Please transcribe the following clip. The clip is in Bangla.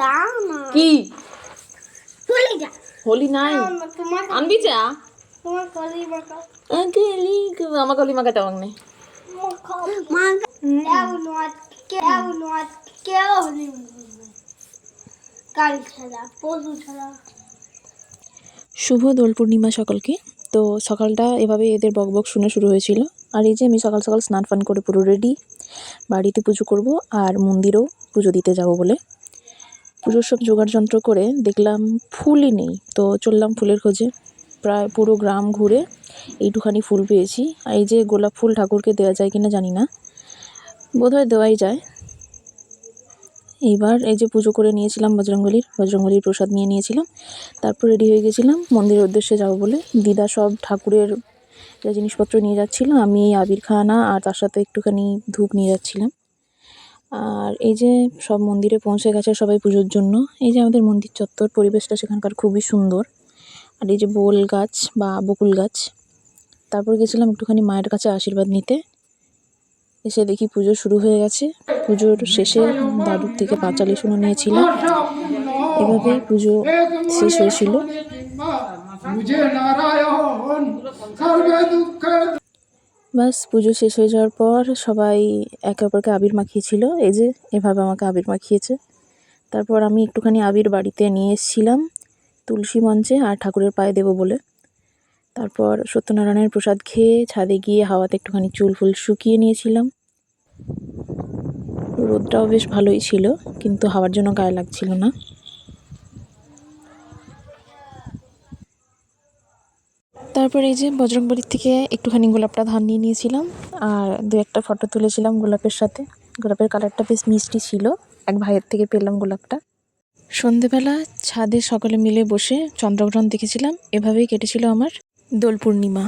দাও না কি হোলিটা হোলি নাই তোমার আনবি যা তোমার কলি মাখা আমার কলি মাখাতে আমার নেই শুভ দোল পূর্ণিমা সকলকে। তো সকালটা এভাবে এদের বকবক শুনে শুরু হয়েছিল। আর এই যে আমি সকাল সকাল স্নান ফান করে পুরো রেডি, বাড়িতে পুজো করব আর মন্দিরেও পুজো দিতে যাব বলে পুজোর সব জোগাড় যন্ত্র করে দেখলাম ফুলই নেই। তো চললাম ফুলের খোঁজে, প্রায় পুরো গ্রাম ঘুরে এইটুখানি ফুল পেয়েছি। আর এই যে গোলাপ ফুল ঠাকুরকে দেওয়া যায় কিনা জানি না, বোধহয় দেওয়াই যায়। এইবার এই যে পুজো করে নিয়েছিলাম বজরংবলীর প্রসাদ নিয়ে নিয়েছিলাম। তারপর রেডি হয়ে গেছিলাম মন্দিরের উদ্দেশ্যে যাব বলে। দিদা সব ঠাকুরের যে জিনিসপত্র নিয়ে যাচ্ছিল, আমি আবির খানা আর তার সাথে একটুখানি ধূপ নিয়ে যাচ্ছিলাম। আর এই যে সব মন্দিরে পৌঁছে গেছে সবাই পুজোর জন্য। এই যে আমাদের মন্দির চত্বর, পরিবেশটা সেখানকার খুবই সুন্দর। আর এই যে বোল গাছ বা বকুল গাছ। তারপর গেছিলাম একটুখানি মায়ের কাছে আশীর্বাদ নিতে। এসে দেখি পুজো শুরু হয়ে গেছে। পুজোর শেষে দাদুর থেকে পাঁচালি শুনে নিয়েছিলাম। এভাবেই পুজো শেষ হয়েছিল। বাস পুজো শেষ হয়ে যাওয়ার পর সবাই একে অপরকে আবির মাখিয়েছিল। এই যে এভাবে আমাকে আবির মাখিয়েছে। তারপর আমি একটুখানি আবির বাড়িতে নিয়ে এসেছিলাম তুলসী মঞ্চে আর ঠাকুরের পায়ে দেবো বলে। তারপর সত্যনারায়ণের প্রসাদ খেয়ে ছাদে গিয়ে হাওয়াতে একটুখানি চুল ফুল শুকিয়ে নিয়েছিলাম। রোদটাও বেশ ভালোই ছিল, কিন্তু হাওয়ার জন্য গায়ে লাগছিল না। তারপর এই যে বজরংবলীর থেকে একটুখানি গোলাপটা ধার নিয়ে নিয়েছিলাম আর দু একটা ফটো তুলেছিলাম গোলাপের সাথে। গোলাপের কালারটা বেশ মিষ্টি ছিল, এক ভাইয়ের থেকে পেলাম গোলাপটা। সন্ধেবেলা ছাদে সকলে মিলে বসে চন্দ্রগ্রহণ দেখেছিলাম। এভাবেই কেটেছিল আমার দোল পূর্ণিমা।